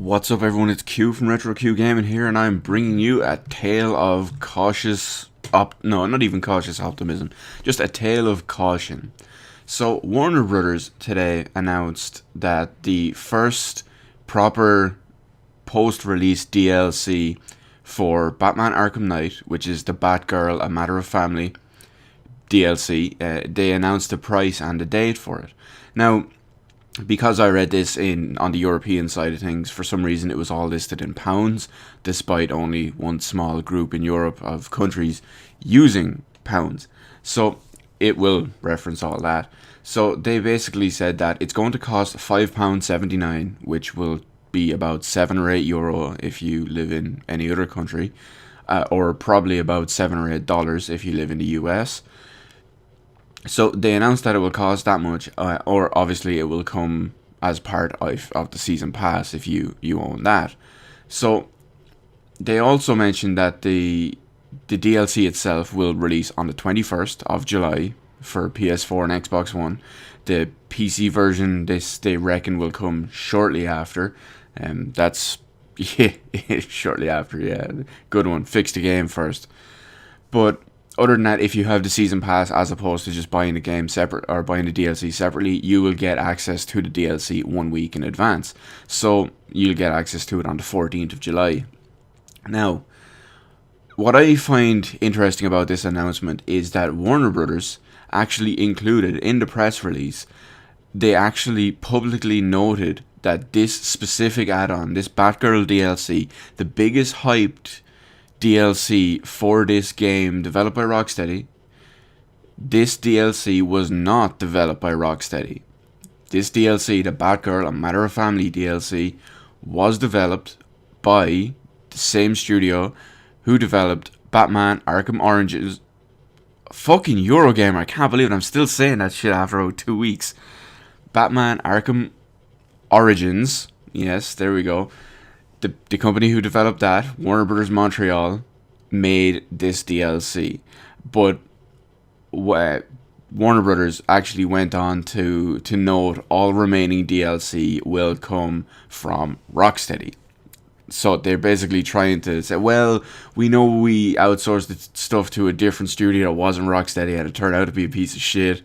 What's up, everyone? It's Q from Retro Q Gaming here, and I'm bringing you a tale of no, not even cautious optimism, just a tale of caution. So, Warner Brothers today announced that the first proper post-release DLC for Batman Arkham Knight, which is the Batgirl A Matter of Family DLC, they announced the price and the date for it. Now, because I read this on the European side of things, for some reason it was all listed in pounds, despite only one small group in Europe of countries using pounds. So it will reference all that. So they basically said that it's going to cost £5.79, which will be about €7 or €8 if you live in any other country, or probably about $7 or $8 if you live in the US. So they announced that it will cost that much, or obviously it will come as part of the season pass if you own that. So they also mentioned that the DLC itself will release on the 21st of July for PS4 and Xbox One. The PC version, they reckon, will come shortly after. That's yeah, shortly after. Yeah, good one. Fix the game first, but other than that, if you have the season pass as opposed to just buying the game separate or buying the DLC separately, you will get access to the DLC 1 week in advance. So you'll get access to it on the 14th of July. Now, what I find interesting about this announcement is that Warner Brothers actually included in the press release, they actually publicly noted that this specific add-on, this Batgirl DLC, the biggest hyped DLC for this game developed by Rocksteady, this DLC was not developed by Rocksteady. This DLC, the Batgirl A Matter of Family DLC, was developed by the same studio who developed Batman Arkham Origins. Fucking Eurogamer, I can't believe it, I'm still saying that shit after about 2 weeks. Batman Arkham Origins, yes, there we go. The company who developed that, Warner Brothers Montreal, made this DLC. But Warner Brothers actually went on to note all remaining DLC will come from Rocksteady. So they're basically trying to say, well, we know we outsourced the stuff to a different studio that wasn't Rocksteady and it turned out to be a piece of shit.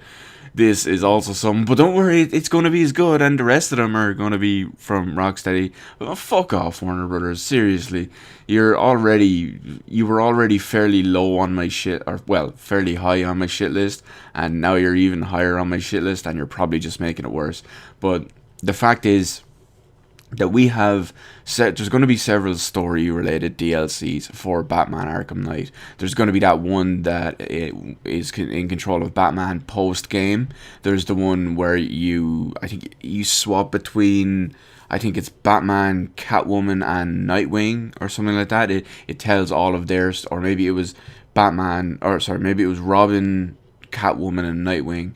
This is also something, but don't worry, it's going to be as good, and the rest of them are going to be from Rocksteady. Oh, fuck off, Warner Brothers. Seriously, you were already fairly low on my shit, or well, fairly high on my shit list, and now you're even higher on my shit list, and you're probably just making it worse. But the fact is that there's going to be several story related DLCs for Batman Arkham Knight. There's going to be that one that is in control of Batman post game. There's the one where I think you swap between, I think it's Batman, Catwoman, and Nightwing or something like that. It tells all of theirs, or maybe it was maybe it was Robin, Catwoman, and Nightwing.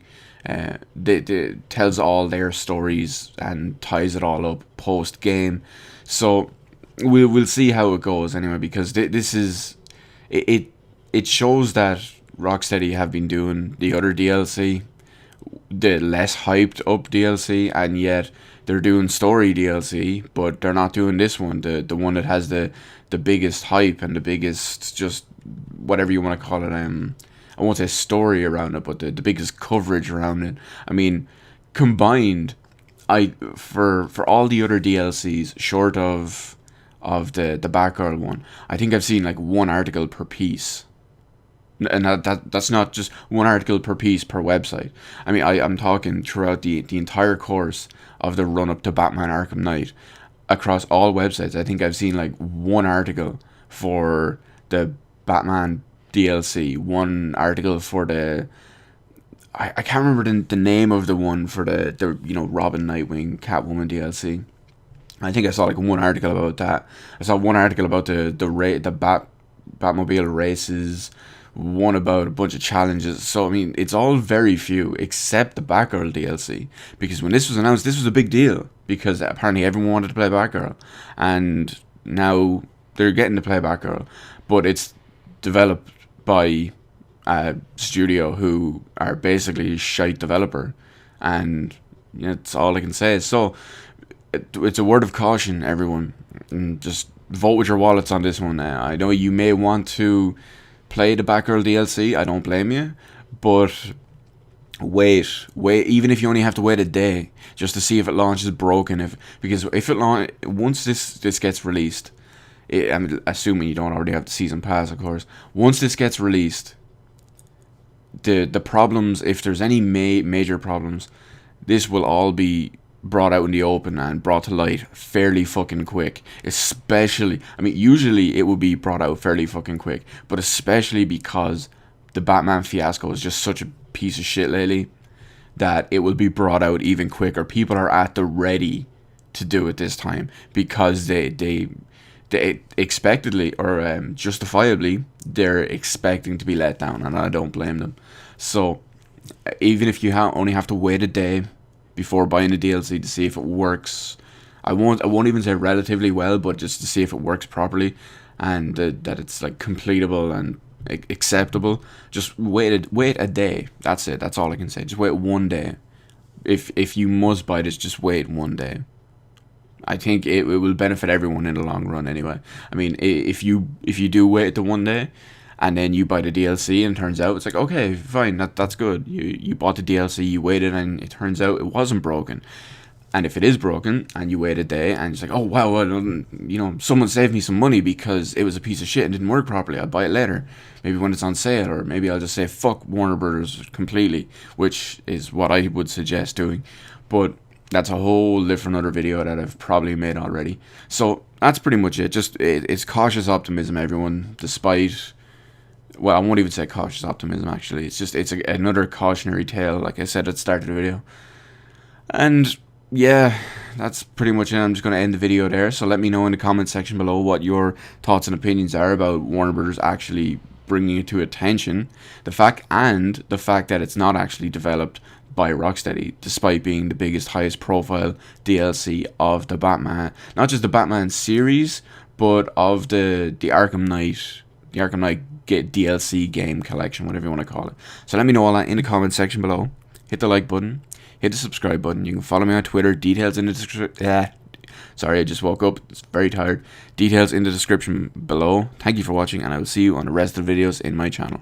They tells all their stories and ties it all up post game. So we'll see how it goes anyway, because this is it shows that Rocksteady have been doing the other DLC, the less hyped up DLC, and yet they're doing story DLC, but they're not doing this one, the one that has the biggest hype and the biggest, just whatever you want to call it, I won't say story around it, but the biggest coverage around it. I mean, combined, for all the other DLCs, short of the Batgirl one, I think I've seen like one article per piece. And that's not just one article per piece per website. I mean, I'm talking throughout the entire course of the run up to Batman Arkham Knight, across all websites. I think I've seen like one article for the Batman DLC, one article for the I can't remember the name of the one for the Robin, Nightwing, Catwoman DLC. I think I saw like one article about that. I saw one article about the Batmobile races, one about a bunch of challenges. So I mean, it's all very few except the Batgirl DLC, because when this was announced, this was a big deal because apparently everyone wanted to play Batgirl, and now they're getting to play Batgirl, but it's developed by a studio who are basically a shite developer, and that's all I can say. So it's a word of caution, everyone. And just vote with your wallets on this one. I know you may want to play the Batgirl DLC. I don't blame you, but wait. Even if you only have to wait a day just to see if it launches broken. Because if it once this gets released, I'm assuming you don't already have the season pass, of course. Once this gets released, the problems, if there's any major problems, this will all be brought out in the open and brought to light fairly fucking quick. Especially, I mean, usually it would be brought out fairly fucking quick, but especially because the Batman fiasco is just such a piece of shit lately, that it will be brought out even quicker. People are at the ready to do it this time because they expectedly or justifiably they're expecting to be let down, and I don't blame them. So even if you only have to wait a day before buying the DLC to see if it works, I won't even say relatively well, but just to see if it works properly and that it's like completable and acceptable. Just wait a day. That's it. That's all I can say. Just wait one day. If you must buy this, just wait one day. I think it will benefit everyone in the long run anyway. I mean, if you do wait the one day and then you buy the DLC and it turns out it's like, okay, fine, that's good. You bought the DLC, you waited, and it turns out it wasn't broken. And if it is broken and you wait a day and it's like, oh wow, well, someone saved me some money because it was a piece of shit and didn't work properly, I'll buy it later. Maybe when it's on sale, or maybe I'll just say fuck Warner Brothers completely, which is what I would suggest doing. But that's a whole different other video that I've probably made already. So that's pretty much it. Just it's cautious optimism, everyone. Despite, well, I won't even say cautious optimism. Actually, it's another cautionary tale, like I said at the start of the video. And yeah, that's pretty much it. I'm just going to end the video there. So let me know in the comment section below what your thoughts and opinions are about Warner Brothers actually bringing it to attention. The fact that it's not actually developed by Rocksteady, despite being the biggest, highest profile DLC of the Batman, not just the Batman series, but of the Arkham Knight DLC game collection, whatever you want to call it. So let me know all that in the comment section below. Hit the like button, hit the subscribe button. You can follow me on Twitter. Details in the description. Sorry, I just woke up. It's very tired. Details in the description below. Thank you for watching, and I will see you on the rest of the videos in my channel.